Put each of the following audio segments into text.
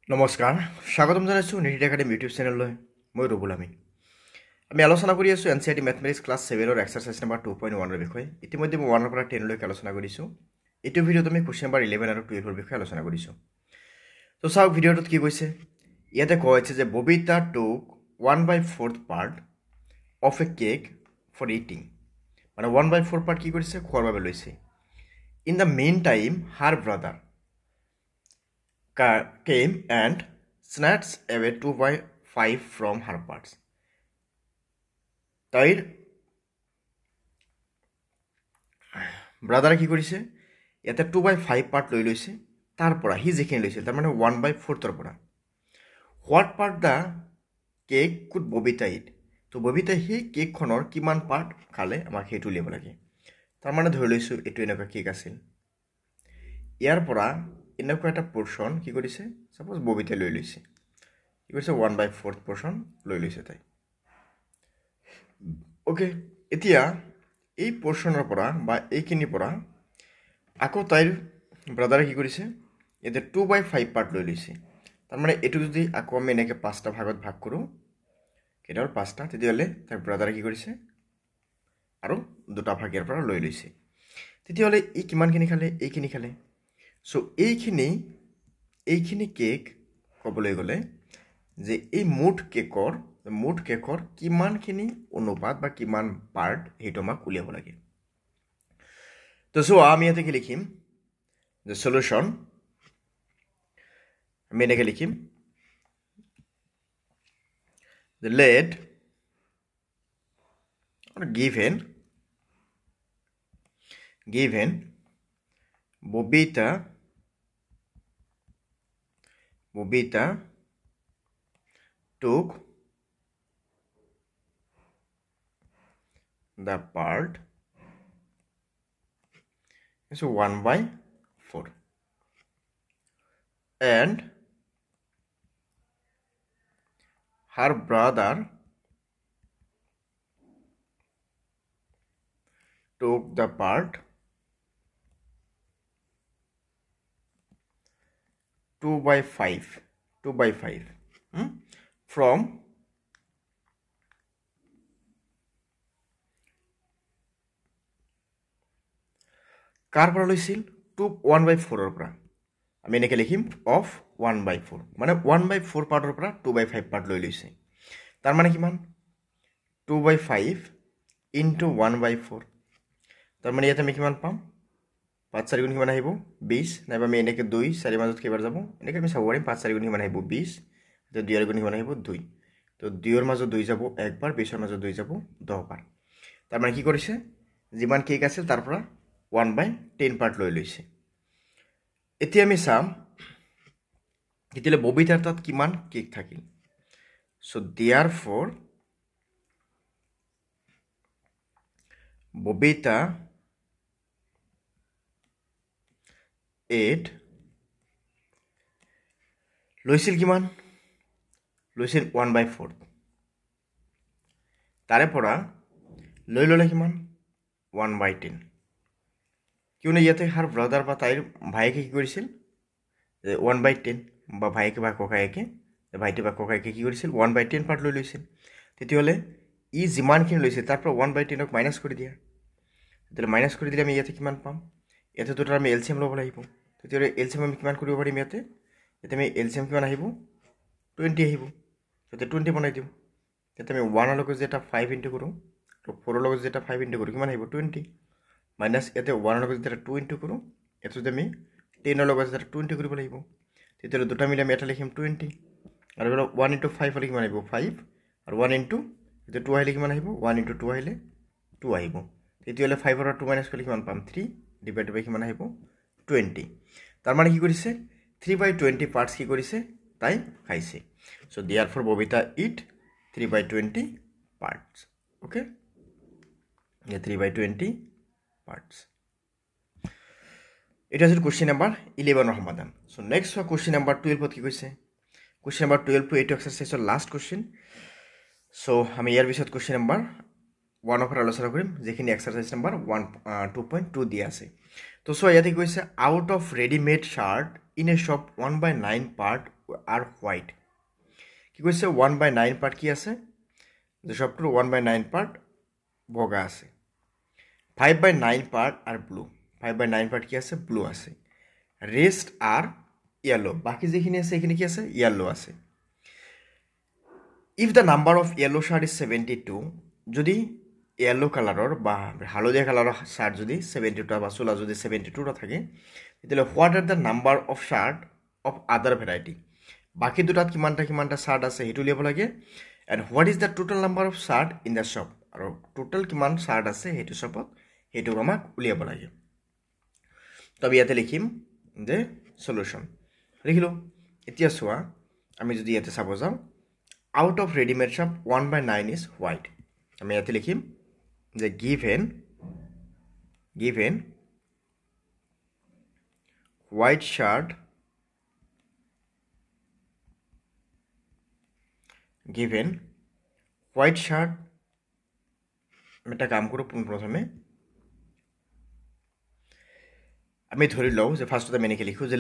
নমস্কাৰ স্বাগতম জনাইছোঁ নিট একাডেমি ইউটিউব চেনেললৈ মই ৰবুল আমি আলোচনা কৰি আছোঁ এনচিইআৰটি মেথমেটিক্স ক্লাছ 7ৰ এক্সাৰচাইজ নম্বৰ 2.1ৰ বিষয়ে ইতিমধ্যে মই 1ৰ পৰা 10 লৈকে আলোচনা কৰিছোঁ এইটো ভিডিঅ'ত আমি কুৱেশ্যন নম্বৰ 11 আৰু 12ৰ বিষয়ে আলোচনা কৰিছোঁ তো চাওক ভিডিঅ'টোত কি কৈছে ইয়াতে কোৱা হৈছে যে Babita took 1/4 part of a cake for eating মানে 1/4 পাৰ্ট কি কৰিছে খোৱাৰ বাবে লৈছে in the main time her brother came and snatched away 2/5 from her parts. তাইৰ ব্ৰাদাৰে কি কৰিছে ইয়াতে 2/5 পাৰ্ট লৈ লৈছে তাৰ পৰা হি যিখিনি লৈছে তাৰ মানে 1/4 পৰা what part the cake could Babita it তো ববিতাই সেই কেকখনৰ কিমান পাৰ্ট খালে আমাক সেইটো উলিয়াব লাগে তাৰমানে ধৰি লৈছোঁ এইটো এনেকুৱা কেক আছিল ইয়াৰ পৰা এনেকুৱা এটা পোৰ্শন কি কৰিছে সাপোজ ববিতাই লৈ লৈছে কি কৰিছে 1/4 পোৰ্শন লৈ লৈছে তাই ওকে এতিয়া এই পোৰ্শনৰ পৰা বা এইখিনিৰ পৰা আকৌ তাইৰ ব্ৰাদাৰে কি কৰিছে ইয়াতে 2/5 পাৰ্ট লৈ লৈছে তাৰমানে এইটো যদি আকৌ আমি এনেকৈ 5টা ভাগত ভাগ কৰোঁ কেইটাৰ 5টা তেতিয়াহ'লে তাইৰ ব্ৰাদাৰে কি কৰিছে আৰু 2টা ভাগ ইয়াৰ পৰা লৈ লৈছে তেতিয়াহ'লে ই কিমানখিনি খালে এইখিনি খালে সো এইখিনি কেক ক'বলৈ গ'লে যে এই মুঠ কেকৰ কিমানখিনি অনুপাত বা কিমান পাৰ্ট সেইটো আমাক উলিয়াব লাগে তো সো আমি ইয়াতে কি লিখিম যে সলিউশন আমি এনেকৈ লিখিম the let or given Bobita took the part is 1/4 and her brother took the part 2/5 from কাৰ পৰা লৈছিল 1/4 পৰা আমি এনেকৈ লিখিম অফ 1/4 মানে 1/4 পাৰ্টৰ পৰা 2/5 পাৰ্ট লৈ লৈছে তাৰ মানে কিমান 2/5 ইনটু 1/4 তাৰ মানে ইয়াতে আমি কিমান পাম 5 গুণ কিমান আহিব 20 নাইবা আমি এনেকৈ 2 4 মাজত কেইবাৰ যাব এনেকৈ আমি চাব পাৰিম 5 গুণ কিমান আহিব 20 তো 2 গুণ কিমান আহিব 2 তো 2ৰ মাজত 2 যাব একবাৰ 20ৰ মাজত 2 যাব 10 বাৰ তাৰ মানে কি কৰিছে যিমান কেক আছিল তাৰ পৰা 1/10 পাৰ্ট লৈ লৈছে এতিয়া আমি চাম তেতিয়াহ'লে ববিতাৰ তাত কিমান কেক থাকিল সো therefore ববিতা ate লৈছিল কিমান লৈছিল 1/4 তাৰে পৰা লৈ ল'লে কিমান 1/10 কিয়নো ইয়াতে হাৰ ব্ৰাদাৰ বা তাইৰ ভাইকে কি কৰিছিল 1/10 বা ভাইকে বা ককায়েকে ভাইটি বা ককায়েকে কি কৰিছিল 1/10 পাৰ্ট লৈ লৈছিল তেতিয়াহ'লে ই যিমানখিনি লৈছে তাৰ পৰা 1/10ক মাইনাছ কৰি দিয়া তেতিয়াহ'লে মাইনাছ কৰি দিলে আমি ইয়াতে কিমান পাম ইয়াতে দুটা আমি এলচিএম ল'ব লাগিব তেতিয়াহ'লে এলচিএম আমি কিমান কৰিব পাৰিম ইয়াতে আমি এলচিএম কিমান আহিব 20 আহিব তেতিয়া 20 বনাই দিওঁ তেতিয়া আমি 1ৰ লগত যেতিয়া 5 ইনটু কৰোঁ তো 4ৰ লগত যেতিয়া 5 ইনটু কৰোঁ কিমান আহিব 20 মাইনাছ ইয়াতে 1ৰ লগত যেতিয়া 2 ইনটু কৰোঁ ইয়াত যদি আমি 10ৰ লগত যেতিয়া 2 ইনটু কৰিব লাগিব তেতিয়াহ'লে দুটা মিলি আমি এটা লিখিম 20 আৰু 1 ইনটু 5 হ'লে কিমান আহিব 5 আৰু 1 ইনটু এতিয়া 2 আহিলে কিমান আহিব 1 ইনটু 2 আহিলে 2 আহিব তেতিয়াহ'লে 5ৰ পৰা 2 মাইনাছ কৰিলে কিমান পাম 3 ডিভাইডেড বাই কিমান আহিব 20 তাৰ মানে কি কৰিছে 3/20 পাৰ্টছ কি কৰিছে তাই খাইছে so therefore Babita it 3/20 parts okay 3/20 parts এটা আছিল কুৱেশ্যন নম্বৰ 11ৰ সমাধান সো নেক্সট হয় কুৱেশ্যন নম্বৰ 12ত কি কৈছে কুৱেশ্যন নম্বৰ 12 এইটো এক্সাৰচাইজৰ লাষ্ট কুৱেশ্যন সো আমি ইয়াৰ পিছত কুৱেশ্যন নম্বৰ 1ৰ পৰা আলোচনা কৰিম যেখিনি এক্সাৰচাইজ নম্বৰ 2.2 দিয়া আছে তো সো ইয়াতে কৈছে out of readymade shirt in a shop 1/9 part R white কি কৈছে 1/9 পাৰ্ট কি আছে যে শ্বপটোৰ 1/9 পাৰ্ট বগা আছে 5/9 পাৰ্ট আৰ ব্লু 5/9 পাৰ্ট কি আছে ব্লু আছে ৰেষ্ট আৰ য়েলো বাকি যিখিনি আছে সেইখিনি কি আছে য়েলো আছে if the number of yellow shirt is 72 যদি য়েলো কালাৰৰ বা হালধীয়া কালাৰৰ শাৰ্ট যদি 72টা বা চোলা যদি 72টা থাকে তেতিয়াহ'লে what are the number of shirt of আদাৰ ভেৰাইটি বাকি দুটাত কিমানটা শাৰ্ট আছে সেইটো উলিয়াব লাগে and what is the total number of shirt in the shop আৰু টোটেল কিমান শাৰ্ট আছে সেইটো শ্বপত সেইটো আমাক উলিয়াব লাগে তো আমি ইয়াতে লিখিম যে সলিউশ্যন লিখিলোঁ এতিয়া চোৱা আমি যদি ইয়াতে চাব যাওঁ out of readymade shop 1/9 is white আমি ইয়াতে লিখিম যে given white shirt আমি এটা কাম কৰোঁ পোনপ্ৰথমে আমি ধৰি লওঁ যে ফাৰ্ষ্টতে আমি এনেকৈ লিখোঁ যে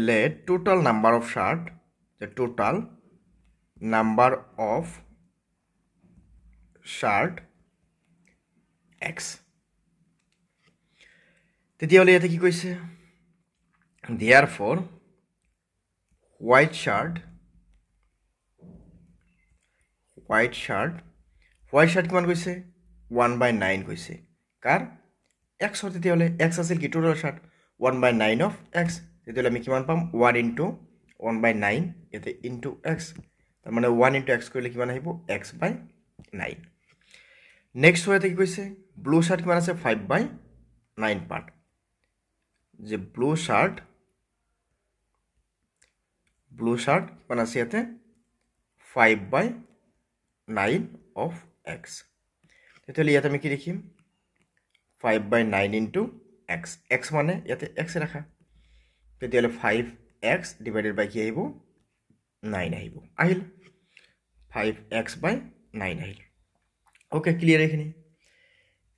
let total number of shirt the total number of shirt x তেতিয়াহ'লে ইয়াতে কি কৈছে therefore white shirt কিমান কৈছে 1/9 কৈছে কাৰ x তেতিয়াহ'লে x আছিল কি টোটাল শাৰ্ট 1/9 অফ x তেতিয়াহ'লে আমি কিমান পাম 1 ইনটু 1/9 ইয়াতে ইনটু x তাৰমানে 1 ইনটু x কৰিলে কিমান আহিব x/9 নেক্সট ইয়াতে কি কৈছে ব্লু শাৰ্ট কিমান আছে 5/9 পাৰ্ট যে ব্লু শাৰ্ট কিমান আছে ইয়াতে 5/9 অফ x তেতিয়াহ'লে ইয়াতে আমি কি লিখিম 5/9 ইনটু x মানে ইয়াতে x ৰাখা তেতিয়াহ'লে 5x ডিভাইডেড বাই কি আহিব 9 আহিল 5x/9 আহিল ওকে ক্লিয়াৰ এইখিনি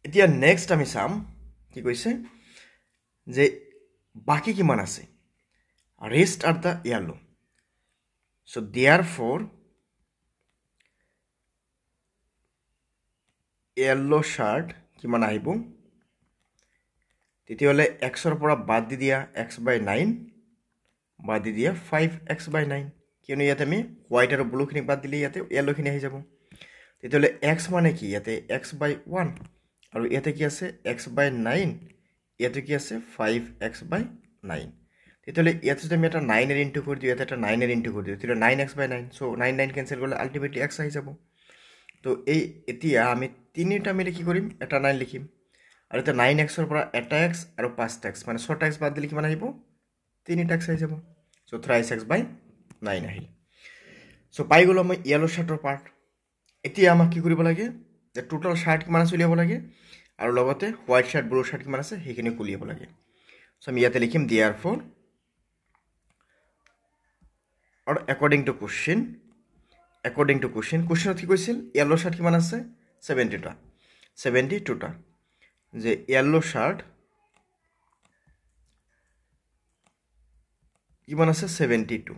এতিয়া নেক্সট আমি চাম কি কৈছে যে বাকি কিমান আছে rest are the yellow so' therefore yellow shirt কিমান আহিব তেতিয়াহ'লে xৰ পৰা বাদ দি দিয়া x/9 বাদ দি দিয়া 5x/9 কিয়নো ইয়াতে আমি হোৱাইট আৰু ব্লুখিনি বাদ দিলে ইয়াতে য়েলোখিনি আহি যাব তেতিয়াহ'লে x মানে কি ইয়াতে x/1 আৰু ইয়াতে কি আছে x/9 ইয়াতে কি আছে 5x/9 তেতিয়াহ'লে ইয়াতে যদি আমি এটা 9 এৰ ইনটু কৰি দিওঁ ইয়াতে এটা 9 এৰ ইনটু কৰি দিওঁ তেতিয়াহ'লে 9x/9 চ' 9 কেঞ্চেল কৰিলে আল্টিমেটলি x আহি যাব তো এই এতিয়া আমি তিনিটা মিলি কি কৰিম এটা 9 লিখিম আৰু এতিয়া 9xৰ পৰা এটা x আৰু 5x মানে 6x বাদ দিলে কিমান আহিব 3x আহি যাব চ' 3x/9 আহিল চ' পাই গ'লো মই য়েলো শাৰ্টৰ পাৰ্ট এতিয়া আমাক কি কৰিব লাগে যে টোটেল শাৰ্ট কিমান আছে উলিয়াব লাগে আৰু লগতে হোৱাইট শাৰ্ট ব্লু শাৰ্ট কিমান আছে সেইখিনি উলিয়াব লাগে চ' আমি ইয়াতে লিখিম therefore or according to question কুৱেশ্যনত কি কৈছিল য়েলো শাৰ্ট কিমান আছে 72টা যে য়েলো শাৰ্ট কিমান আছে 72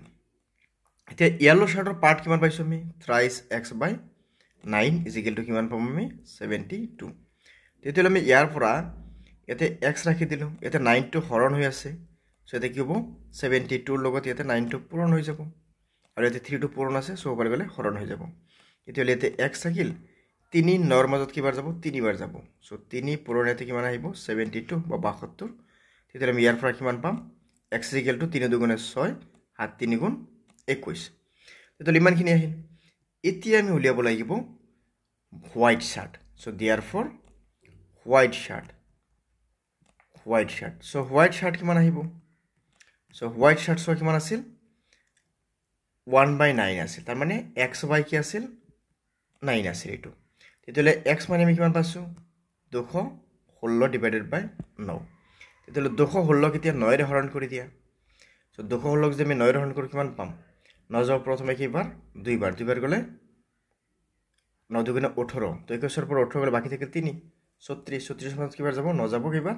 এতিয়া য়েলো শাৰ্টৰ পাৰ্ট কিমান পাইছোঁ আমি 3x/9 ইজিকেল টু কিমান পাম আমি 72 তেতিয়াহ'লে আমি ইয়াৰ পৰা ইয়াতে x ৰাখি দিলোঁ ইয়াতে 9টো হৰণ হৈ আছে চ' ইয়াতে কি হ'ব 72ৰ লগত ইয়াতে 9টো পূৰণ হৈ যাব আৰু ইয়াতে 3টো পূৰণ আছে চ' ওপৰ গ'লে হৰণ হৈ যাব তেতিয়াহ'লে ইয়াতে x থাকিল 3 9ৰ মাজত কিবাৰ যাব 3বাৰ যাব চ' 3 পূৰণ ইয়াতে কিমান আহিব 72 বা 72 তেতিয়াহ'লে আমি ইয়াৰ পৰা কিমান পাম x ইজিকেল টু 3 2 6 7 3 21 তেতিয়াহ'লে ইমানখিনি আহিল এতিয়া আমি উলিয়াব লাগিব হোৱাইট শাৰ্ট চ' therefore হোৱাইট শাৰ্ট চ' হোৱাইট শাৰ্ট কিমান আহিব চ' হোৱাইট শাৰ্ট চোৱা কিমান আছিল 1/9 আছিল তাৰমানে x/, কি আছিল 9 আছিল এইটো তেতিয়াহ'লে x মানে আমি কিমান পাইছোঁ 216 ডিভাইডেড বাই 9 তেতিয়াহ'লে 216 কেতিয়া 9ৰে হৰণ কৰি দিয়া চ' 216 যদি আমি 9ৰে হৰণ কৰোঁ কিমান পাম 9 যাব প্ৰথমে কেইবাৰ দুইবাৰ গ'লে 9 2 18 তো 21ৰ পৰা 18 গ'লে বাকী থাকিল 3 36 মাজত কিবাৰ যাব 9 যাব কেইবাৰ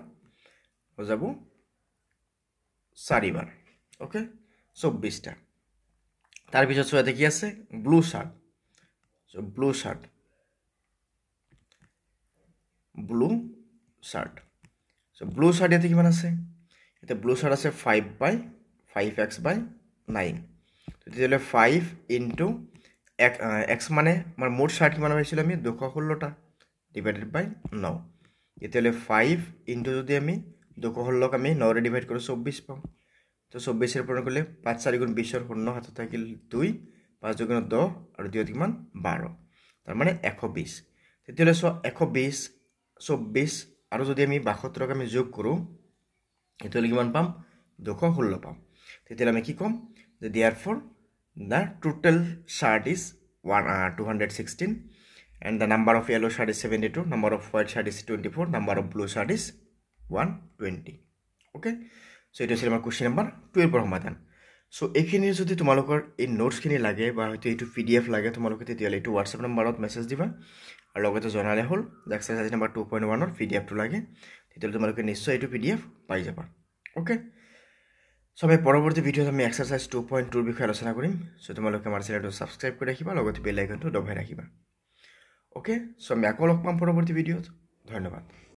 হৈ যাব 4 বাৰ ওকে 24টা তাৰপিছত চোৱাতে কি আছে blue shirt so blue shirt so blue shirt ইয়াতে কিমান আছে এটা ব্লু শাৰ্ট আছে 5/5x/9 তেতিয়াহ'লে 5 ইনটু x মানে আমাৰ মোট শাৰ্ট কিমান পাইছিলোঁ আমি 216টা ডিভাইডেড বাই 9 তেতিয়াহ'লে 5 ইনটু যদি আমি 216ক আমি 9ৰে ডিভাইড কৰোঁ 24 পাওঁ তো 24 পৰা গ'লে 5 4 গুণ 20 শূন্য হাতত থাকিল 2 5 2 10 আৰু 2 কিমান 12 তাৰ মানে 120 তেতিয়াহ'লে 120 24 আৰু যদি আমি 72ক আমি যোগ কৰোঁ তেতিয়াহ'লে কিমান পাম 216 পাম তেতিয়াহ'লে আমি কি ক'ম যে therefore the total shard is 216 and the number of yellow shard is 72 number of white shard is 24 number of blue shard is 120 okay so it is our question number 12 पर সমাধান so এইখিনি যদি তোমালোকৰ এই নোটছখিনি লাগে বা হয়তো এইটো PDF লাগে তোমালোকে তেতিয়ালে এইটো WhatsApp নম্বৰত মেছেজ দিবা আৰু লগতে জনালে হ'ল এক্সাৰসাইজ নম্বৰ 2.1 ৰ PDF টো লাগে তেতিয়ালে তোমালোকে নিশ্চয় এইটো PDF পাই যাবা ওকে সো আমি পৰৱৰ্তী ভিডিঅ'ত আমি এক্সাৰসাইজ 2.2 ৰ বিষয়ে আলোচনা কৰিম সো তোমালোকে আমাৰ চেনেলটো সাবস্ক্ৰাইব কৰি ৰাখিবা লগতে বেল আইকনটো দবাই ৰাখিবা ওকে সো আমি আকৌ লগ পাম পৰৱৰ্তী ভিডিঅ'ত ধন্যবাদ